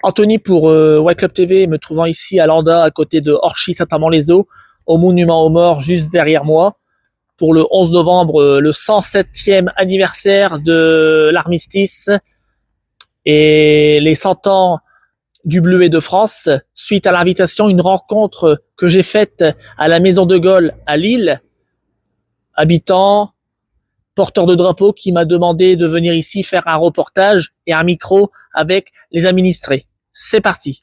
Anthony pour White Club TV, me trouvant ici à Landa, à côté de Orchy-Saint-Amand-les-Eaux, au monument aux morts, juste derrière moi, pour le 11 novembre, le 107e anniversaire de l'armistice et les 100 ans du Bleuet de France, suite à l'invitation, une rencontre que j'ai faite à la Maison de Gaulle à Lille, habitant, porteur de drapeau qui m'a demandé de venir ici faire un reportage et un micro avec les administrés. C'est parti.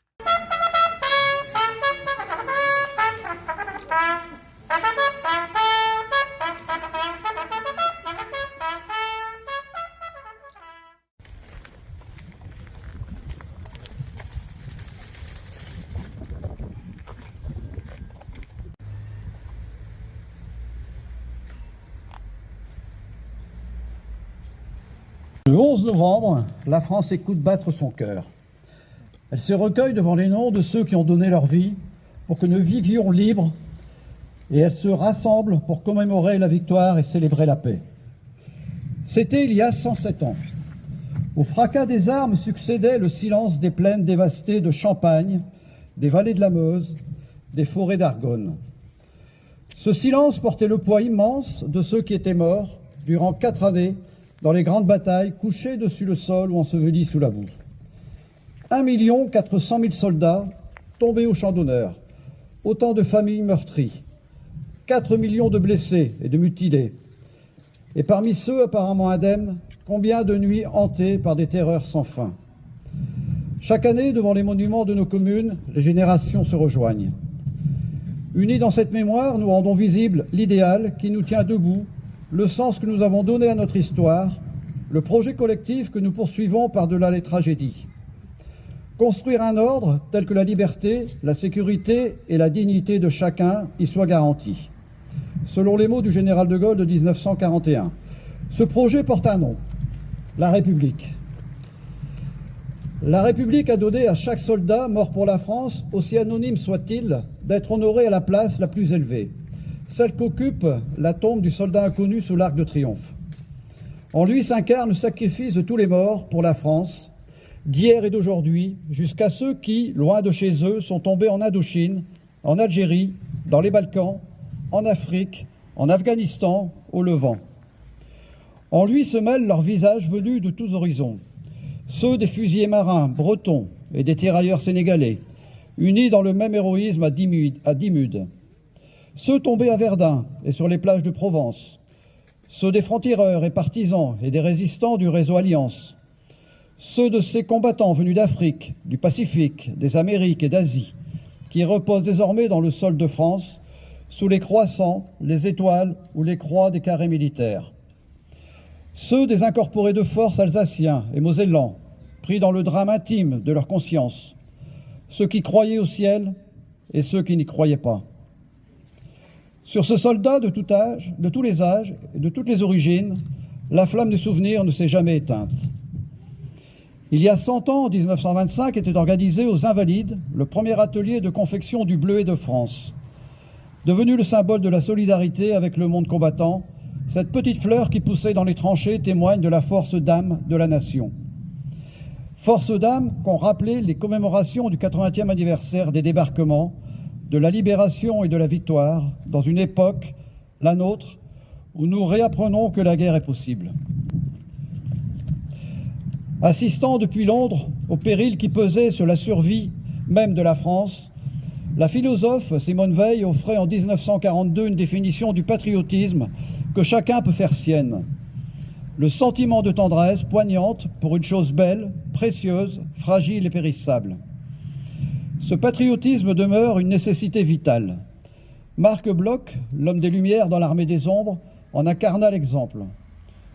Le 11 novembre, la France écoute battre son cœur. Elle se recueille devant les noms de ceux qui ont donné leur vie pour que nous vivions libres et elle se rassemble pour commémorer la victoire et célébrer la paix. C'était il y a 107 ans. Au fracas des armes succédait le silence des plaines dévastées de Champagne, des vallées de la Meuse, des forêts d'Argonne. Ce silence portait le poids immense de ceux qui étaient morts durant 4 années dans les grandes batailles, couchés dessus le sol ou ensevelis sous la boue. 1 400 000 soldats tombés au champ d'honneur, autant de familles meurtries, 4 millions de blessés et de mutilés. Et parmi ceux apparemment indemnes, combien de nuits hantées par des terreurs sans fin. Chaque année, devant les monuments de nos communes, les générations se rejoignent. Unis dans cette mémoire, nous rendons visible l'idéal qui nous tient debout, le sens que nous avons donné à notre histoire, le projet collectif que nous poursuivons par-delà les tragédies. Construire un ordre tel que la liberté, la sécurité et la dignité de chacun y soient garantis. Selon les mots du général de Gaulle de 1941. Ce projet porte un nom, la République. La République a donné à chaque soldat mort pour la France, aussi anonyme soit-il, d'être honoré à la place la plus élevée, celle qu'occupe la tombe du soldat inconnu sous l'Arc de Triomphe. En lui s'incarne le sacrifice de tous les morts pour la France, d'hier et d'aujourd'hui, jusqu'à ceux qui, loin de chez eux, sont tombés en Indochine, en Algérie, dans les Balkans, en Afrique, en Afghanistan, au Levant. En lui se mêlent leurs visages venus de tous horizons, ceux des fusiliers marins bretons et des tirailleurs sénégalais, unis dans le même héroïsme à Dixmude. Ceux tombés à Verdun et sur les plages de Provence, ceux des francs-tireurs et partisans et des résistants du réseau Alliance, ceux de ces combattants venus d'Afrique, du Pacifique, des Amériques et d'Asie, qui reposent désormais dans le sol de France, sous les croissants, les étoiles ou les croix des carrés militaires. Ceux des incorporés de force alsaciens et mosellans, pris dans le drame intime de leur conscience, ceux qui croyaient au ciel et ceux qui n'y croyaient pas. Sur ce soldat de tout âge, de tous les âges et de toutes les origines, la flamme du souvenir ne s'est jamais éteinte. Il y a 100 ans, en 1925, était organisé aux Invalides le premier atelier de confection du Bleuet de France. Devenu le symbole de la solidarité avec le monde combattant, cette petite fleur qui poussait dans les tranchées témoigne de la force d'âme de la nation. Force d'âme qu'ont rappelé les commémorations du 80e anniversaire des débarquements, de la libération et de la victoire, dans une époque, la nôtre, où nous réapprenons que la guerre est possible. Assistant depuis Londres au péril qui pesait sur la survie même de la France, la philosophe Simone Veil offrait en 1942 une définition du patriotisme que chacun peut faire sienne. Le sentiment de tendresse poignante pour une chose belle, précieuse, fragile et périssable. Ce patriotisme demeure une nécessité vitale. Marc Bloch, l'homme des Lumières dans l'armée des ombres, en incarna l'exemple.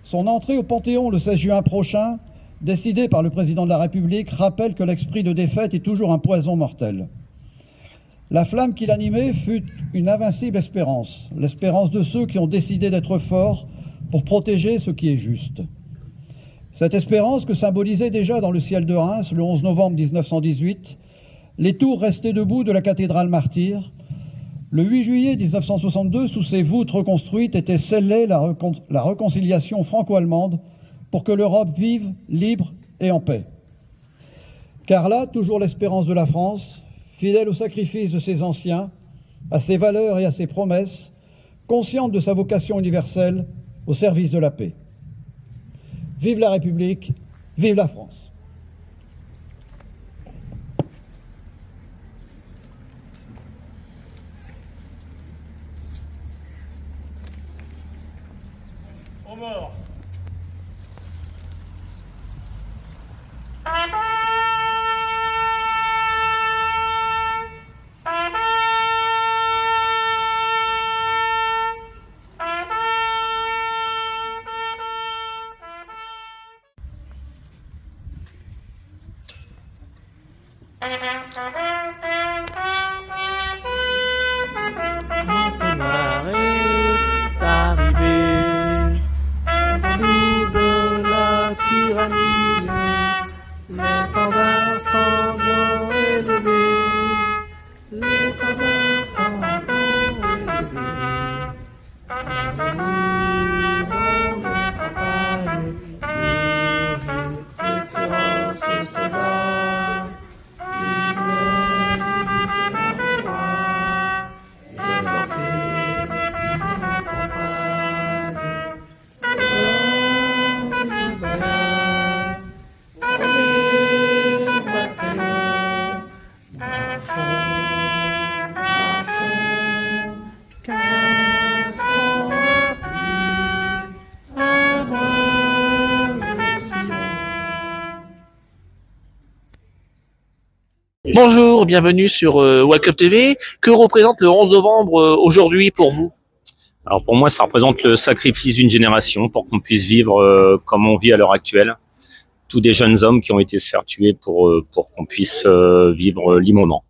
Son entrée au Panthéon le 16 juin prochain, décidée par le président de la République, rappelle que l'esprit de défaite est toujours un poison mortel. La flamme qui l'animait fut une invincible espérance, l'espérance de ceux qui ont décidé d'être forts pour protéger ce qui est juste. Cette espérance que symbolisait déjà dans le ciel de Reims, le 11 novembre 1918, les tours restées debout de la cathédrale martyre. Le 8 juillet 1962, sous ses voûtes reconstruites, était scellée la réconciliation franco-allemande pour que l'Europe vive libre et en paix. Car là, toujours l'espérance de la France, fidèle au sacrifice de ses anciens, à ses valeurs et à ses promesses, consciente de sa vocation universelle au service de la paix. Vive la République, vive la France. Aux morts. Montélimar est arrivé, nous de la tyrannie, l'étendard sanglant est levé, l'étendard sanglant est levé. Nous dans nos campagnes, murmures et féroces soldats, Bonjour, bienvenue sur White Club TV. Que représente le 11 novembre aujourd'hui pour vous? Alors pour moi, ça représente le sacrifice d'une génération pour qu'on puisse vivre comme on vit à l'heure actuelle. Tous des jeunes hommes qui ont été se faire tuer pour qu'on puisse vivre librement.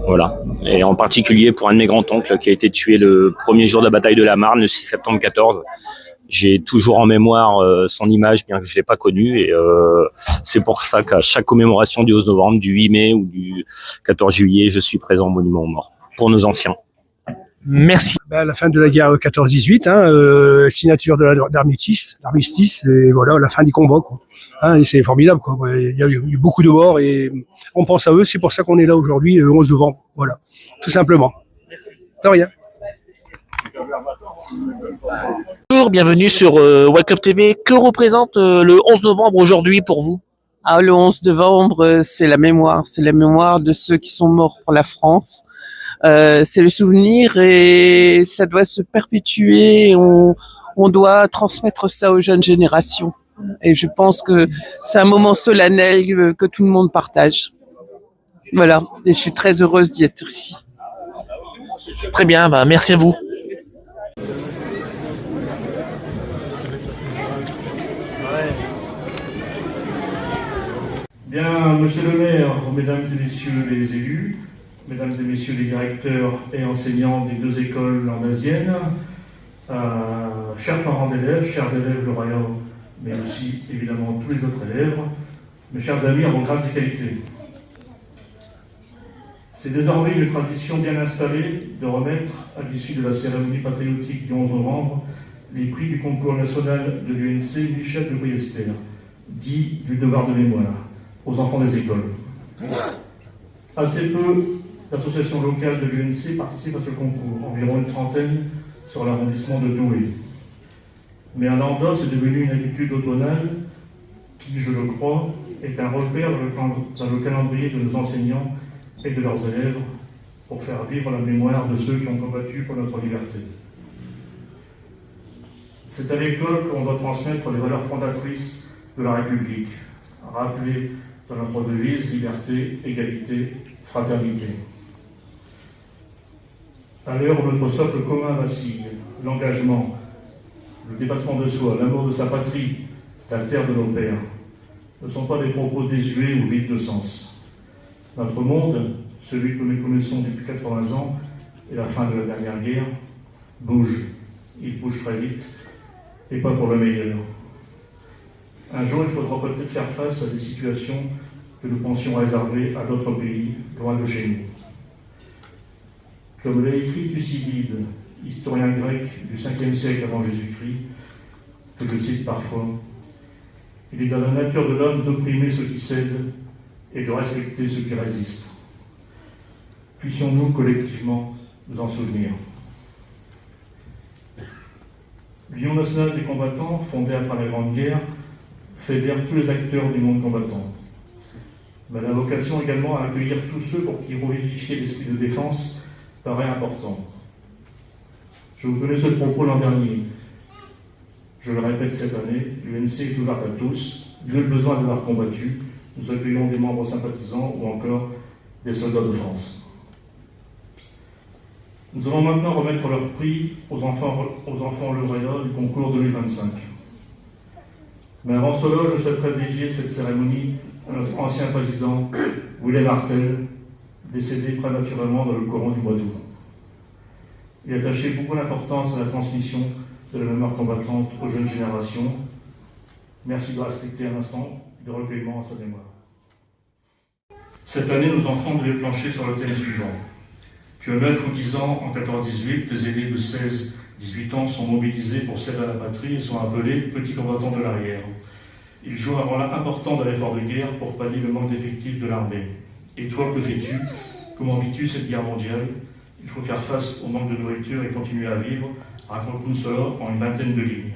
Voilà. Et en particulier pour un de mes grands-oncles qui a été tué le premier jour de la bataille de la Marne, le 6 septembre 14. J'ai toujours en mémoire son image, bien que je l'ai pas connu. Et c'est pour ça qu'à chaque commémoration du 11 novembre, du 8 mai ou du 14 juillet, je suis présent au monument aux morts pour nos anciens. Merci. À la fin de la guerre 14-18, signature de l'armistice, et voilà, la fin du combat, quoi. Et c'est formidable, quoi. Il y a eu beaucoup de morts et on pense à eux, c'est pour ça qu'on est là aujourd'hui, le 11 novembre. Voilà, tout simplement. Merci. De rien. Bonjour, bienvenue sur White Club TV. Que représente le 11 novembre aujourd'hui pour vous? Le 11 novembre, c'est la mémoire de ceux qui sont morts pour la France. C'est le souvenir et ça doit se perpétuer. On doit transmettre ça aux jeunes générations. Et je pense que c'est un moment solennel que tout le monde partage. Voilà. Et je suis très heureuse d'y être ici. Très bien, merci à vous. Bien, monsieur le maire, mesdames et messieurs les élus, mesdames et messieurs les directeurs et enseignants des deux écoles landasiennes, chers parents d'élèves, chers élèves de Royan, mais aussi évidemment tous les autres élèves, mes chers amis en vos grades et qualités. C'est désormais une tradition bien installée de remettre, à l'issue de la cérémonie patriotique du 11 novembre, les prix du concours national de l'UNC Michel de Briester, dit du devoir de mémoire, aux enfants des écoles. Assez peu d'associations locales de l'UNC participent à ce concours, environ une trentaine sur l'arrondissement de Douai. Mais à Landor, c'est devenu une habitude automnale qui, je le crois, est un repère dans le calendrier de nos enseignants et de leurs élèves pour faire vivre la mémoire de ceux qui ont combattu pour notre liberté. C'est à l'école qu'on doit transmettre les valeurs fondatrices de la République, rappelées dans notre devise liberté, égalité, fraternité. À l'heure où notre socle commun vacille, l'engagement, le dépassement de soi, l'amour de sa patrie, la terre de nos pères, ne sont pas des propos désuets ou vides de sens. Notre monde, celui que nous connaissons depuis 80 ans et la fin de la dernière guerre, bouge. Il bouge très vite, et pas pour le meilleur. Un jour, il faudra peut-être faire face à des situations que nous pensions réservées à d'autres pays, loin de chez nous. Comme l'a écrit Thucydide, historien grec du 5e siècle avant Jésus-Christ, que je cite parfois, Il est dans la nature de l'homme d'opprimer ceux qui cèdent et de respecter ceux qui résistent. Puissions-nous collectivement nous en souvenir. L'Union nationale des combattants, fondée après la Grande Guerre, fédère tous les acteurs du monde combattant. Mais la vocation également à accueillir tous ceux pour qui revivifier l'esprit de défense paraît important. Je vous connais ce propos l'an dernier. Je le répète cette année, l'UNC est ouverte à tous, nul besoin d'avoir combattu. Nous accueillons des membres sympathisants ou encore des soldats de France. Nous allons maintenant remettre leur prix aux enfants lauréats du concours 2025. Mais avant cela, je souhaiterais dédier cette cérémonie à notre ancien président, William Martel, décédé prématurément dans le courant du mois d'août. Il attachait beaucoup d'importance à la transmission de la mémoire combattante aux jeunes générations. Merci de respecter un instant de recueillement à sa mémoire. Cette année, nos enfants devaient plancher sur le thème suivant. Que 9 ou 10 ans, en 14-18, des aînés de 16-18 ans sont mobilisés pour servir la patrie et sont appelés petits combattants de l'arrière. Ils jouent un rôle important dans l'effort de guerre pour pallier le manque d'effectifs de l'armée. Et toi, que fais-tu? Comment vis-tu cette guerre mondiale? Il faut faire face au manque de nourriture et continuer à vivre. Raconte-nous cela en une vingtaine de lignes.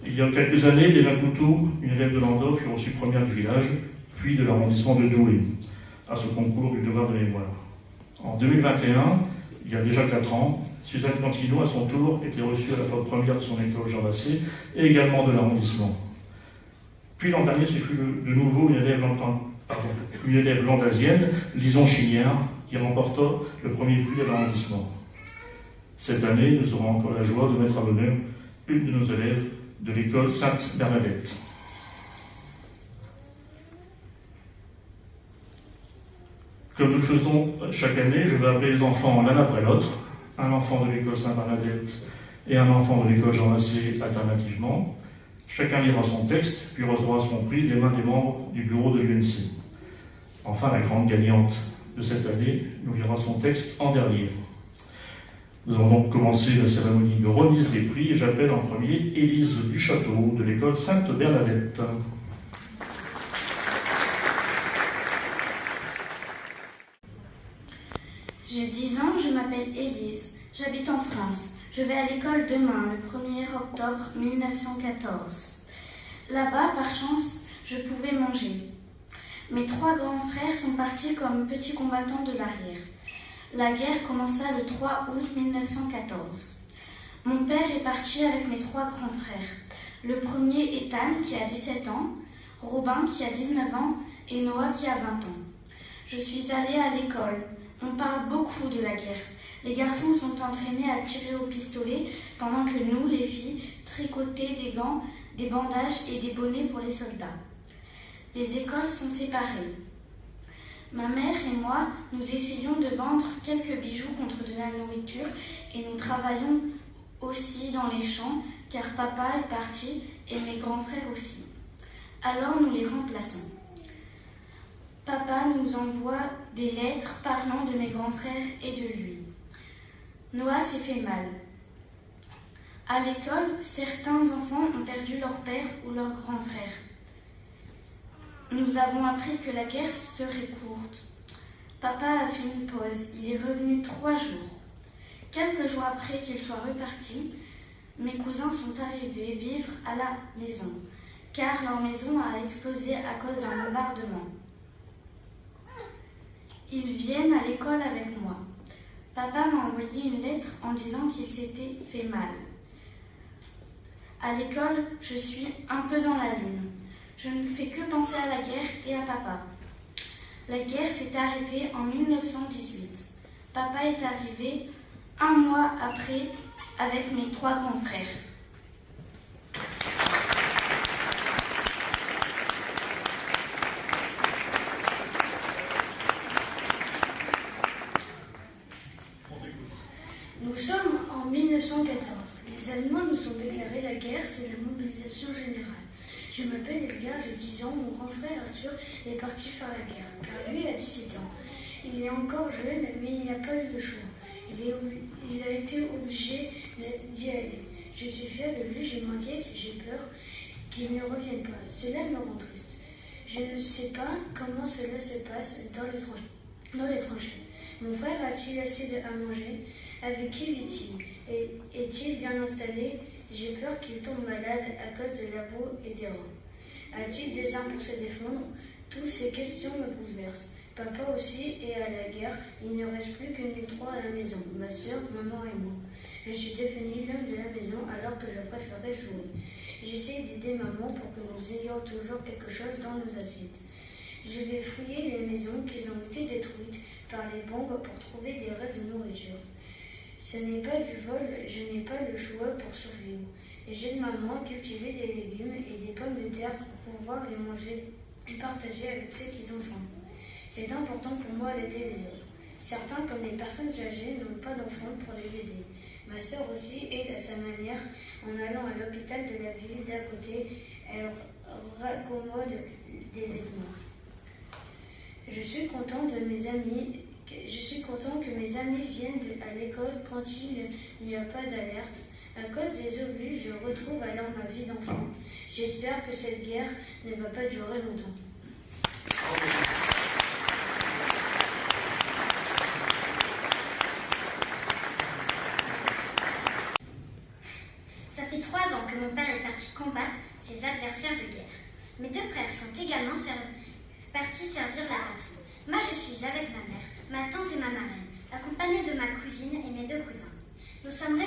Il y a quelques années, Léna Couteau, une élève de Landau, fut reçue première du village, puis de l'arrondissement de Douai, à ce concours du devoir de mémoire. En 2021, il y a déjà 4 ans, Suzanne Cantino, à son tour, était reçue à la fois première de son école Jean Basset et également de l'arrondissement. Puis l'an dernier, ce fut de nouveau une élève landasienne, Lison Chinière, qui remporta le premier prix de l'arrondissement. Cette année, nous aurons encore la joie de mettre à l'honneur une de nos élèves de l'école Sainte-Bernadette. Comme nous le faisons chaque année, je vais appeler les enfants l'un après l'autre, un enfant de l'école Sainte-Bernadette et un enfant de l'école Jean Massé alternativement. Chacun lira son texte, puis recevra son prix des mains des membres du bureau de l'UNC. Enfin, la grande gagnante de cette année nous lira son texte en dernier. Nous allons donc commencer la cérémonie de remise des prix et j'appelle en premier Élise Duchâteau de l'école Sainte-Bernadette. J'ai 10 ans, je m'appelle Élise, j'habite en France. Je vais à l'école demain, le 1er octobre 1914. Là-bas, par chance, je pouvais manger. Mes 3 grands frères sont partis comme petits combattants de l'arrière. La guerre commença le 3 août 1914. Mon père est parti avec mes 3 grands frères. Le premier, Ethan, qui a 17 ans, Robin, qui a 19 ans, et Noah, qui a 20 ans. Je suis allée à l'école. On parle beaucoup de la guerre. Les garçons sont entraînés à tirer au pistolet pendant que nous, les filles, tricotaient des gants, des bandages et des bonnets pour les soldats. Les écoles sont séparées. Ma mère et moi, nous essayons de vendre quelques bijoux contre de la nourriture et nous travaillons aussi dans les champs car papa est parti et mes grands frères aussi. Alors nous les remplaçons. Papa nous envoie des lettres parlant de mes grands frères et de lui. Noah s'est fait mal. À l'école, certains enfants ont perdu leur père ou leur grand frère. Nous avons appris que la guerre serait courte. Papa a fait une pause. Il est revenu 3 jours. Quelques jours après qu'il soit reparti, mes cousins sont arrivés vivre à la maison, car leur maison a explosé à cause d'un bombardement. Ils viennent à l'école avec moi. Papa m'a envoyé une lettre en disant qu'il s'était fait mal. À l'école, je suis un peu dans la lune. Je ne fais que penser à la guerre et à papa. La guerre s'est arrêtée en 1918. Papa est arrivé 1 mois après avec mes 3 grands frères. Nous sommes en 1914. Les Allemands nous ont déclaré la guerre, c'est la mobilisation générale. Je m'appelle Edgar, j'ai 10 ans, mon grand frère Arthur est parti faire la guerre, car lui a 17 ans. Il est encore jeune, mais il n'a pas eu le choix. Il a été obligé d'y aller. Je suis fière de lui, je m'inquiète, j'ai peur qu'ils ne reviennent pas. Cela me rend triste. Je ne sais pas comment cela se passe dans les tranchées. Mon frère a-t-il assez à manger? Avec qui vit-il? Est-il bien installé? J'ai peur qu'il tombe malade à cause de la boue et des rats. A-t-il des armes pour se défendre? Toutes ces questions me bouleversent. Papa aussi est à la guerre. Il ne reste plus que nous trois à la maison, ma soeur, maman et moi. Je suis devenu l'homme de la maison alors que je préférais jouer. J'essaie d'aider maman pour que nous ayons toujours quelque chose dans nos assiettes. Je vais fouiller les maisons qui ont été détruites par les bombes pour trouver des restes de nourriture. Ce n'est pas du vol, je n'ai pas le choix pour survivre. J'aide maman à cultiver des légumes et des pommes de terre pour pouvoir les manger et partager avec ceux qui ont faim. C'est important pour moi d'aider les autres. Certains, comme les personnes âgées, n'ont pas d'enfants pour les aider. Ma sœur aussi aide à sa manière en allant à l'hôpital de la ville d'à côté. Elle raccommode des vêtements. Je suis content que mes amis viennent à l'école quand il n'y a pas d'alerte. À cause des obus, je retrouve alors ma vie d'enfant. J'espère que cette guerre ne va pas durer longtemps. Ça fait 3 ans que mon père est parti combattre ses adversaires de guerre. Mes 2 frères sont également partis servir la patrie. Moi, je suis avec ma mère, ma tante et ma marraine, accompagnée de ma cousine et mes 2 cousins. Nous sommes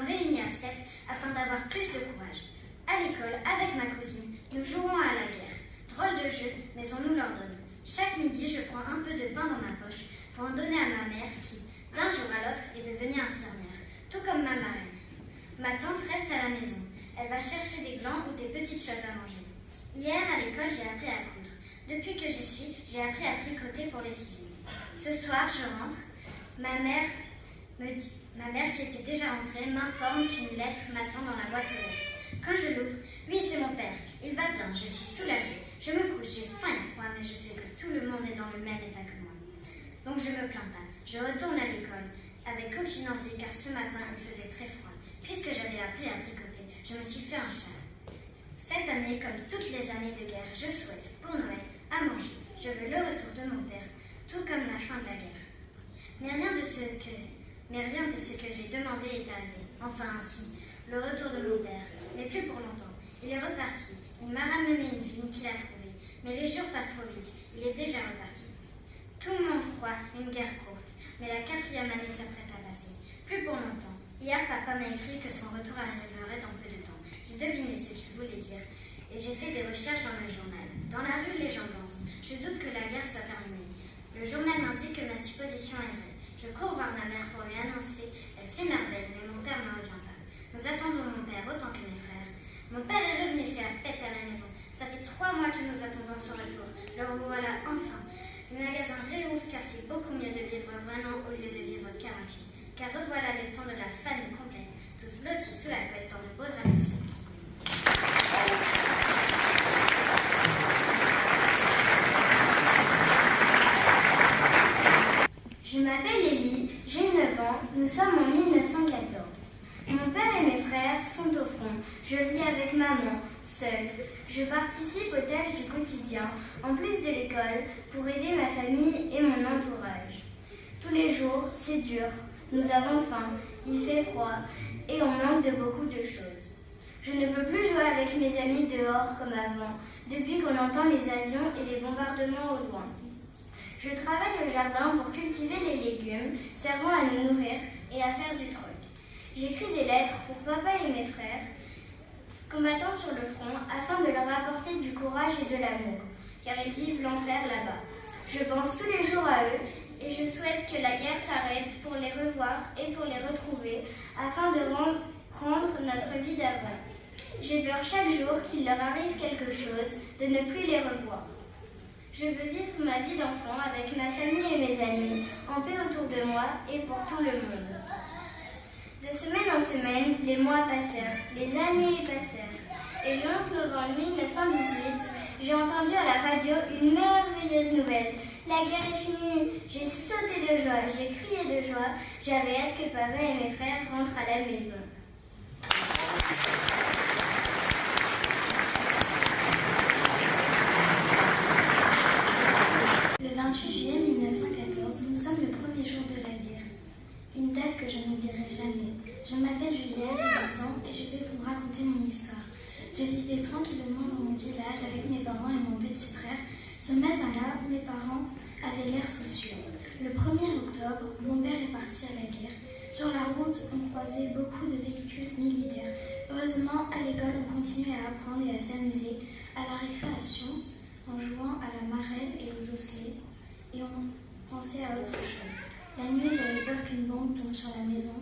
réunis à 7 afin d'avoir plus de courage. À l'école, avec ma cousine, nous jouons à la guerre. Drôle de jeu, mais on nous l'ordonne. Chaque midi, je prends un peu de pain dans ma poche pour en donner à ma mère qui, d'un jour à l'autre, est devenue infirmière, tout comme ma marraine. Ma tante reste à la maison. Elle va chercher des glands ou des petites choses à manger. Hier, à l'école, j'ai appris à coudre. Depuis que j'y suis, j'ai appris à tricoter pour les civils. Ce soir, je rentre. Ma mère, qui était déjà rentrée, m'informe qu'une lettre m'attend dans la boîte aux lettres. Quand je l'ouvre, oui, c'est mon père. Il va bien, je suis soulagée. Je me couche, j'ai faim et froid, mais je sais que tout le monde est dans le même état que moi. Donc je me plains pas. Je retourne à l'école, avec aucune envie, car ce matin, il faisait très froid. Puisque j'avais appris à tricoter, je me suis fait un châle. Cette année, comme toutes les années de guerre, je souhaite, pour Noël, à manger. Je veux le retour de mon père, tout comme la fin de la guerre. Mais rien de ce que j'ai demandé est arrivé. Enfin ainsi, le retour de mon père, mais plus pour longtemps. Il est reparti. Il m'a ramené une vigne qu'il a trouvée. Mais les jours passent trop vite. Il est déjà reparti. Tout le monde croit une guerre courte, mais la 4e année s'apprête à passer. Plus pour longtemps. Hier, papa m'a écrit que son retour arriverait dans peu de temps. J'ai deviné ce qu'il voulait dire et j'ai fait des recherches dans le journal. Dans la rue, les gens dansent. Je doute que la guerre soit terminée. Le journal m'indique que ma supposition est vraie. Je cours voir ma mère pour lui annoncer. Elle s'émerveille, mais mon père ne revient pas. Nous attendons mon père autant que mes frères. Mon père est revenu, c'est la fête à la maison. Ça fait 3 mois que nous attendons son retour. Le revoilà enfin. Le magasin réouvre car c'est beaucoup mieux de vivre vraiment au lieu de vivre Karachi. Car revoilà le temps de la famille complète, tous blottis sous la couette dans de beaux draps tout secs. Je m'appelle Élie, j'ai 9 ans, nous sommes en 1914. Mon père et mes frères sont au front. Je vis avec maman, seule. Je participe aux tâches du quotidien, en plus de l'école, pour aider ma famille et mon entourage. Tous les jours, c'est dur. Nous avons faim, il fait froid et on manque de beaucoup de choses. Je ne peux plus jouer avec mes amis dehors comme avant, depuis qu'on entend les avions et les bombardements au loin. Je travaille au jardin pour cultiver les légumes, servant à nous nourrir et à faire du troc. J'écris des lettres pour papa et mes frères, combattant sur le front, afin de leur apporter du courage et de l'amour, car ils vivent l'enfer là-bas. Je pense tous les jours à eux et je souhaite que la guerre s'arrête pour les revoir et pour les retrouver, afin de rendre notre vie d'avant. J'ai peur chaque jour qu'il leur arrive quelque chose, de ne plus les revoir. Je veux vivre ma vie d'enfant avec ma famille et mes amis, en paix autour de moi et pour tout le monde. De semaine en semaine, les mois passèrent, les années passèrent. Et le 11 novembre 1918, j'ai entendu à la radio une merveilleuse nouvelle. La guerre est finie. J'ai sauté de joie, j'ai crié de joie. J'avais hâte que papa et mes frères rentrent à la maison. Ce matin-là, mes parents avaient l'air soucieux. Le 1er octobre, mon père est parti à la guerre. Sur la route, on croisait beaucoup de véhicules militaires. Heureusement, à l'école, on continuait à apprendre et à s'amuser. À la récréation, en jouant à la marelle et aux osselets, et on pensait à autre chose. La nuit, j'avais peur qu'une bombe tombe sur la maison,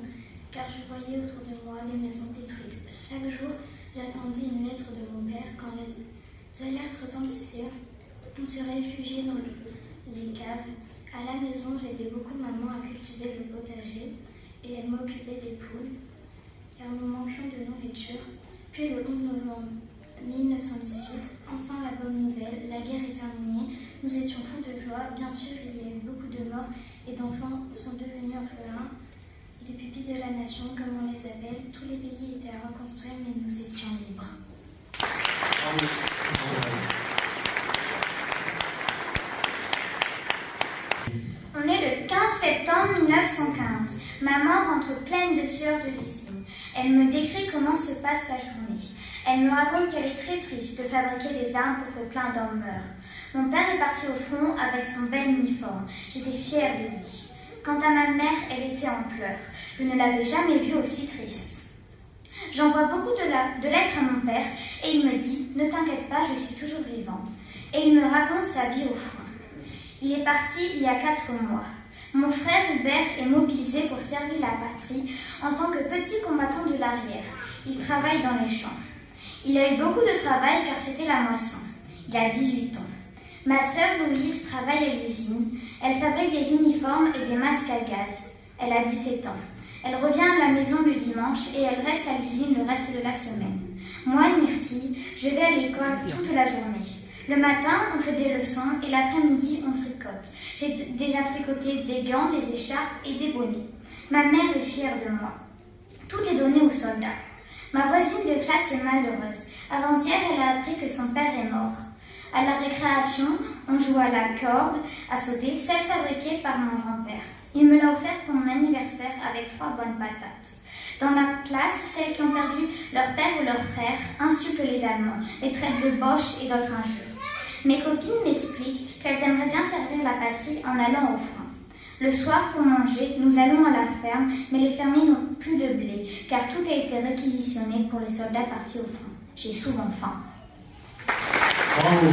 car je voyais autour de moi des maisons détruites. Chaque jour, j'attendais une lettre de mon père. Quand les alertes retentissaient, on se réfugiait dans les caves. À la maison, j'aidais beaucoup maman à cultiver le potager et elle m'occupait des poules, car nous manquions de nourriture. Puis le 11 novembre 1918, enfin la bonne nouvelle, la guerre est terminée. Nous étions fous de joie. Bien sûr, il y a eu beaucoup de morts et d'enfants sont devenus orphelins. Des pupilles de la nation, comme on les appelle. Tous les pays étaient à reconstruire, mais nous étions libres. On est le 15 septembre 1915. Maman rentre pleine de sueur de l'usine. Elle me décrit comment se passe sa journée. Elle me raconte qu'elle est très triste de fabriquer des armes pour que plein d'hommes meurent. Mon père est parti au front avec son bel uniforme. J'étais fière de lui. Quant à ma mère, elle était en pleurs. Je ne l'avais jamais vue aussi triste. J'envoie beaucoup de lettres à mon père et il me dit « Ne t'inquiète pas, je suis toujours vivant ». Et il me raconte sa vie au front. Il est parti il y a 4 mois. Mon frère Hubert est mobilisé pour servir la patrie en tant que petit combattant de l'arrière. Il travaille dans les champs. Il a eu beaucoup de travail car c'était la moisson. Il a 18 ans. Ma sœur Louise travaille à l'usine. Elle fabrique des uniformes et des masques à gaz. Elle a 17 ans. Elle revient à la maison le dimanche et elle reste à l'usine le reste de la semaine. Moi, Myrtille, je vais à l'école toute la journée. Le matin, on fait des leçons et l'après-midi, on tricote. J'ai déjà tricoté des gants, des écharpes et des bonnets. Ma mère est fière de moi. Tout est donné aux soldats. Ma voisine de classe est malheureuse. Avant-hier, elle a appris que son père est mort. À la récréation, on joue à la corde, à sauter, celle fabriquée par mon grand-père. Il me l'a offert pour mon anniversaire avec 3 bonnes patates. Dans ma classe, celles qui ont perdu leur père ou leur frère insultent les Allemands, les traitent de boches et d'autres injures. Mes copines m'expliquent qu'elles aimeraient bien servir la patrie en allant au front. Le soir, pour manger, nous allons à la ferme, mais les fermiers n'ont plus de blé, car tout a été réquisitionné pour les soldats partis au front. J'ai souvent faim. Bravo,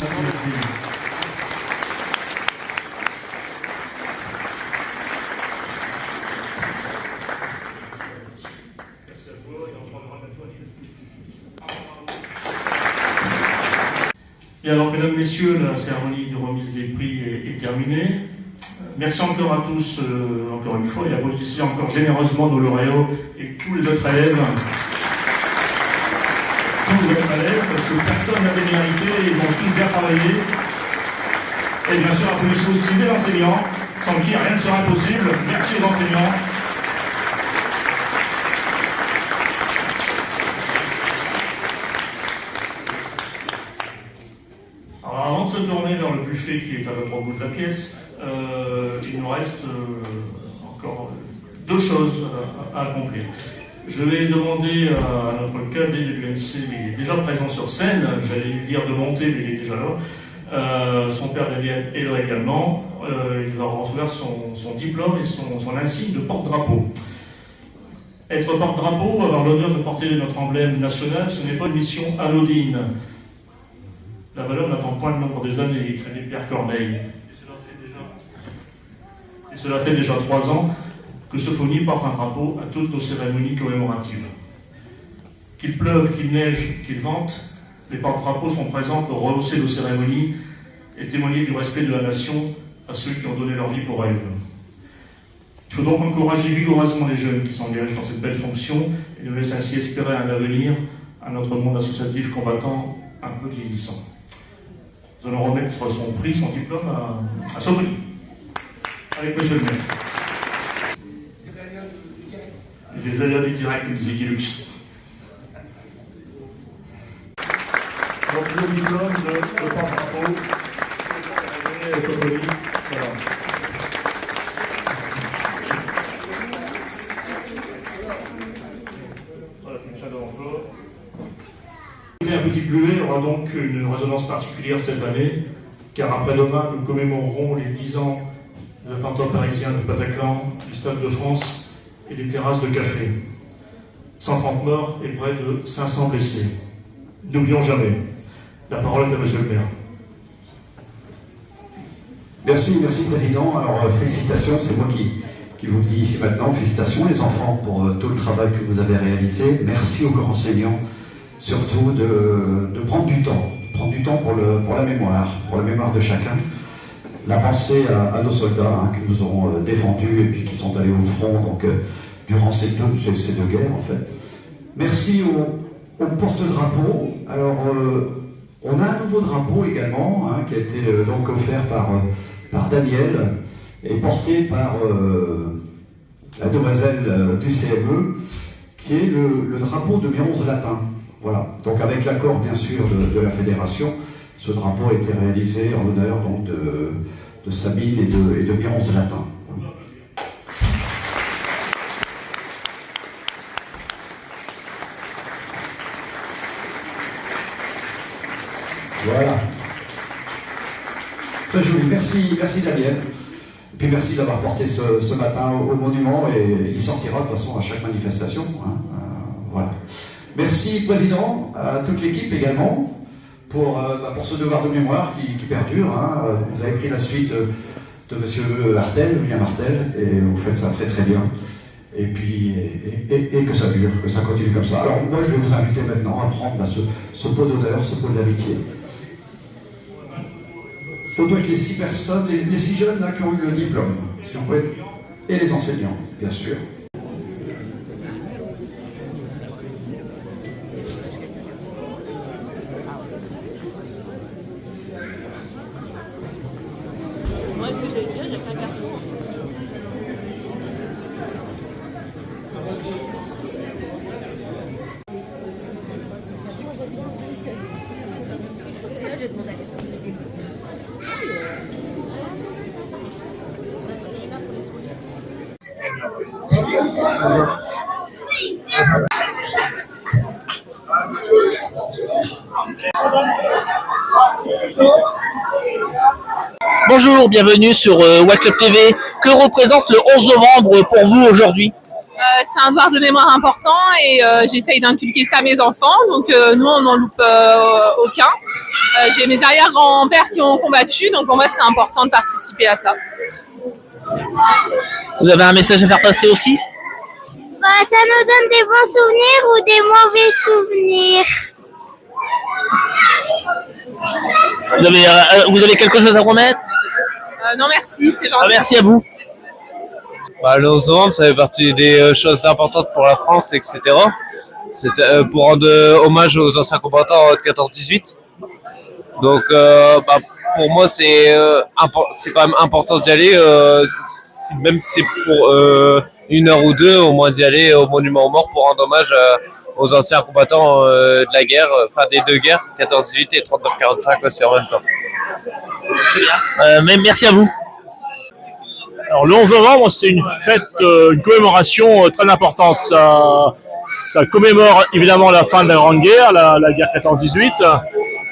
Et alors, mesdames, messieurs, la cérémonie de remise des prix est terminée. Merci encore à tous, encore une fois, et applaudissez encore généreusement nos lauréats et tous les autres élèves. Tous les autres élèves, parce que personne n'avait mérité, ils vont tous bien travailler. Et bien sûr, applaudissez aussi les enseignants, sans qui rien ne sera possible. Merci aux enseignants. Alors, avant de se tourner vers le buffet qui est à l'autre bout de la pièce, il nous reste encore 2 choses à accomplir. Je vais demander à notre cadet de l'UNC, mais il est déjà présent sur scène, j'allais lui dire de monter, mais il est déjà là. Son père Daniel est là également. Il va recevoir son diplôme et son insigne de porte-drapeau. Être porte-drapeau, avoir l'honneur de porter notre emblème national, ce n'est pas une mission anodine. La valeur n'attend point le nombre des années, craignait Pierre Corneille. Et cela fait déjà 3 ans que Sophonie porte un drapeau à toutes nos cérémonies commémoratives. Qu'il pleuve, qu'il neige, qu'il vente, les porte-drapeaux sont présents pour rehausser nos cérémonies et témoigner du respect de la nation à ceux qui ont donné leur vie pour elle. Il faut donc encourager vigoureusement les jeunes qui s'engagent dans cette belle fonction et nous laisser ainsi espérer un avenir à notre monde associatif combattant un peu vieillissant. Nous allons remettre son prix, son diplôme à Sophonie, avec monsieur le maire. Les aléas du direct, nous disait Guilux. Donc le diplôme de porte-drapeau, Sophonie, voilà. Voilà, une shadow encore. Un petit bleuet aura donc une résonance particulière cette année, car après-demain, nous commémorerons les 10 ans des attentats parisiens du Bataclan, du Stade de France et des terrasses de café. 130 morts et près de 500 blessés. N'oublions jamais. La parole est à Monsieur le maire. Merci Président. Alors félicitations, c'est moi qui vous le dis ici maintenant. Félicitations les enfants pour tout le travail que vous avez réalisé. Merci aux grands enseignants, surtout de prendre du temps. Pour la mémoire de chacun. La pensée à nos soldats que nous aurons défendus et puis qui sont allés au front donc, durant ces deux guerres en fait. Merci aux porte-drapeaux. Alors on a un nouveau drapeau également qui a été donc offert par Daniel et porté par la demoiselle du CME qui est le drapeau de Mironze Latin. Voilà, donc avec l'accord bien sûr de la fédération, ce drapeau a été réalisé en l'honneur donc de Sabine et de Mironze Latin. Voilà. Très joli, merci Daniel. Et puis merci d'avoir porté ce matin au monument et il sortira de toute façon à chaque manifestation. Voilà. Merci Président, à toute l'équipe également pour ce devoir de mémoire qui perdure. Vous avez pris la suite de Monsieur William Martel, et vous faites ça très très bien. Et puis et que ça dure, que ça continue comme ça. Alors moi je vais vous inviter maintenant à prendre ce pot d'honneur, ce pot d'amitié. Photo avec les 6 personnes, les 6 jeunes là, qui ont eu le diplôme, si on peut, et les enseignants, bien sûr. Moi, ce que j'allais dire, il n'y a pas personne. C'est là que je vais demander à Bonjour, bienvenue sur White Club TV. Que représente le 11 novembre pour vous aujourd'hui? C'est un devoir de mémoire important et j'essaye d'inculquer ça à mes enfants. Donc nous, on n'en loupe aucun. J'ai mes arrière-grands-pères qui ont combattu, donc pour moi, c'est important de participer à ça. Vous avez un message à faire passer aussi? Ça nous donne des bons souvenirs ou des mauvais souvenirs. Vous avez quelque chose à remettre? Non, merci, c'est gentil. Merci à vous. Le 11 novembre, ça fait partie des choses importantes pour la France, etc. C'était pour rendre hommage aux anciens combattants de 14-18. Donc, pour moi, c'est quand même important d'y aller, même si c'est pour 1 heure ou 2, au moins d'y aller au monument aux morts pour rendre hommage aux anciens combattants de la guerre, enfin des deux guerres, 14-18 et 39-45 aussi en même temps. Merci à vous. Alors le 11 novembre, c'est une fête, une commémoration très importante. Ça commémore évidemment la fin de la Grande Guerre, la guerre 14-18,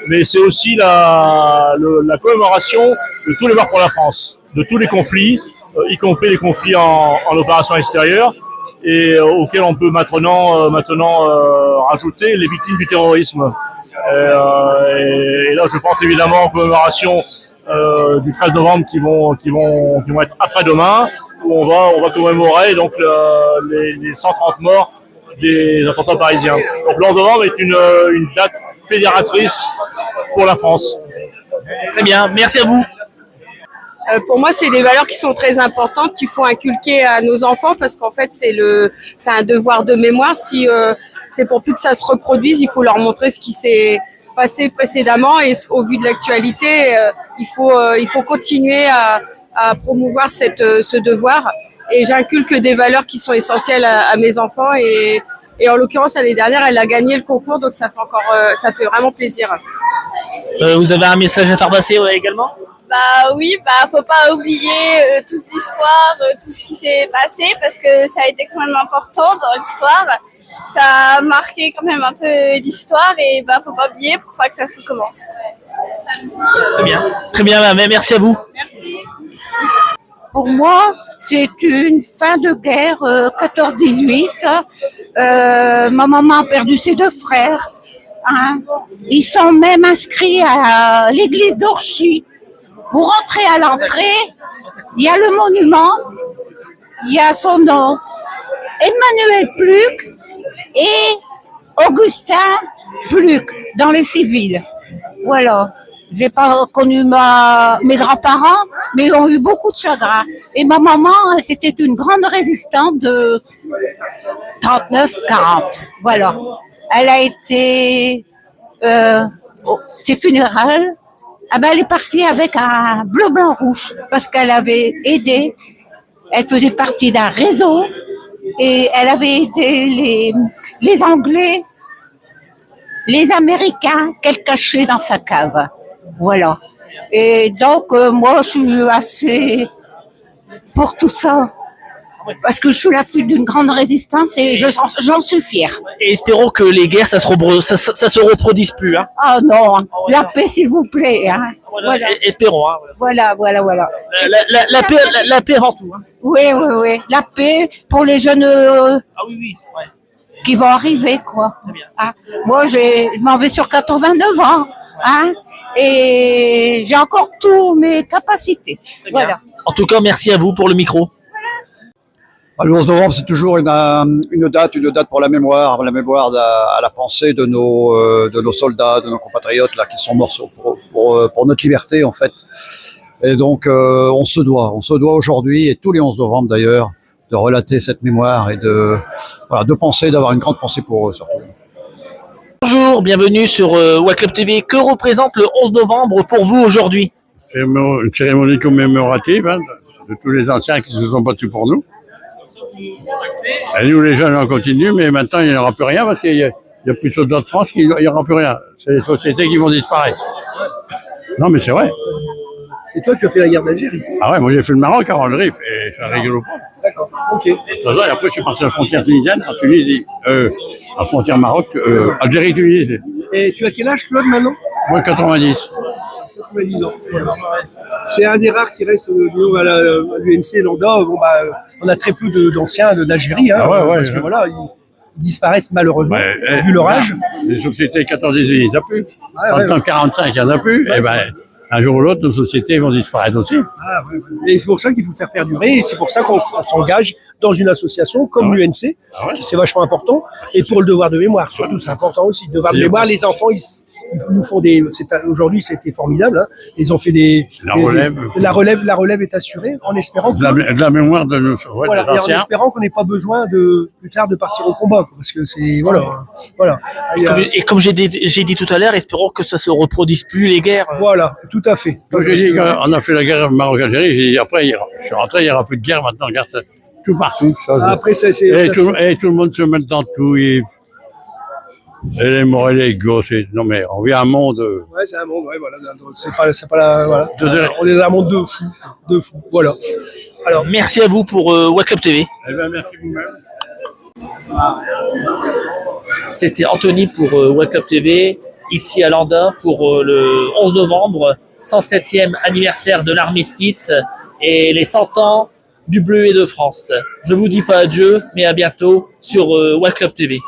mais c'est aussi la commémoration de tous les morts pour la France, de tous les conflits, y compris les conflits en opération extérieure, et auxquels on peut maintenant rajouter les victimes du terrorisme. Et là, je pense évidemment aux commémorations du 13 novembre qui vont être après-demain, où on va commémorer donc les 130 morts des attentats parisiens. Donc le 11 novembre est une date fédératrice pour la France. Très bien, merci à vous. Pour moi, c'est des valeurs qui sont très importantes qu'il faut inculquer à nos enfants parce qu'en fait, c'est un devoir de mémoire. Si c'est pour plus que ça se reproduise, il faut leur montrer ce qui s'est passé précédemment et au vu de l'actualité, il faut continuer à promouvoir ce devoir. Et j'inculque des valeurs qui sont essentielles à mes enfants et en l'occurrence, l'année dernière, elle a gagné le concours, donc ça fait vraiment plaisir. Vous avez un message à faire passer également? Oui, faut pas oublier toute l'histoire, tout ce qui s'est passé parce que ça a été quand même important dans l'histoire. Ça a marqué quand même un peu l'histoire et faut pas oublier pour pas que ça se recommence. Très bien, merci à vous. Pour moi, c'est une fin de guerre 14-18. Ma maman a perdu ses 2 frères. Hein. Ils sont même inscrits à l'église d'Orchy. Vous rentrez à l'entrée, il y a le monument, il y a son nom, Emmanuel Pluc et Augustin Pluc dans les civils. Voilà. J'ai pas connu mes grands-parents, mais ils ont eu beaucoup de chagrin. Et ma maman, c'était une grande résistante de 39-40. Voilà. Elle a été, ses funérailles, elle est partie avec un bleu, blanc, rouge, parce qu'elle avait aidé, elle faisait partie d'un réseau, et elle avait aidé les Anglais, les Américains qu'elle cachait dans sa cave. Voilà. Et donc, moi, je suis assez pour tout ça. Parce que je suis la fille d'une grande résistance et j'en suis fière. Et espérons que les guerres, ça se reproduise plus. Hein. Ah non, la paix, s'il vous plaît. Hein. Voilà. Espérons. Hein. Voilà. La paix avant tout. Hein. Oui. La paix pour les jeunes qui vont arriver, quoi. Hein. Moi, je m'en vais sur 89 ans. Hein. Et j'ai encore toutes mes capacités. Voilà. En tout cas, merci à vous pour le micro. Le 11 novembre, c'est toujours une date pour la mémoire à la pensée de nos soldats, de nos compatriotes là qui sont morts pour notre liberté en fait. Et donc on se doit aujourd'hui et tous les 11 novembre d'ailleurs de relater cette mémoire et de penser, d'avoir une grande pensée pour eux surtout. Bonjour, bienvenue sur Watt Club TV. Que représente le 11 novembre pour vous aujourd'hui? Une cérémonie commémorative de tous les anciens qui se sont battus pour nous. Et nous, les jeunes, on continue, mais maintenant, il n'y aura plus rien parce qu'il n'y a plus de soldats de France, il n'y aura plus rien. C'est les sociétés qui vont disparaître. Non, mais c'est vrai. Et toi, tu as fait la guerre d'Algérie? Ah ouais, moi j'ai fait le Maroc à Rif et c'est rigolo pas. D'accord, ok. Et après, je suis parti à la frontière tunisienne, en Tunisie, à la frontière Maroc, Algérie-Tunisie. Et tu as quel âge, Claude, maintenant? Moi, 90. 90 ans. C'est un des rares qui reste à l'UNC Lambda. On a très peu d'anciens d'Algérie, hein, parce que voilà, ils disparaissent malheureusement, vu leur âge. Les sociétés 14-18, il n'y en a plus. En 45, il n'y en a plus. Et un jour ou l'autre, nos sociétés vont disparaître aussi. Et c'est pour ça qu'il faut faire perdurer, et c'est pour ça qu'on s'engage dans une association comme l'UNC, qui c'est vachement important, et pour le devoir de mémoire, surtout, c'est important aussi. Le devoir de mémoire, les enfants, ils nous font aujourd'hui, c'était formidable, hein. Ils ont fait la relève est assurée, en espérant de la mémoire de nos voilà, et en espérant qu'on n'ait pas besoin plus tard de partir au combat, parce que c'est, voilà. Et comme j'ai dit tout à l'heure, espérons que ça se reproduise plus, les guerres. Voilà, tout à fait. Quand j'ai dit qu'on a fait la guerre Maroc-Algérie, j'ai dit après, je suis rentré, il n'y aura plus de guerre maintenant, regarde ça, tout partout. Après, tout le monde se met dans tout, et les morts et les gosses, non mais on vit un monde. Ouais, c'est un monde, voilà. C'est pas la, voilà. On est dans un monde de fous, voilà. Alors, merci à vous pour Watt Club TV. Eh ben, merci vous-même. C'était Anthony pour Watt Club TV, ici à Landa pour le 11 novembre, 107e anniversaire de l'armistice et les 100 ans du bleu et de France. Je vous dis pas adieu, mais à bientôt sur Watt Club TV.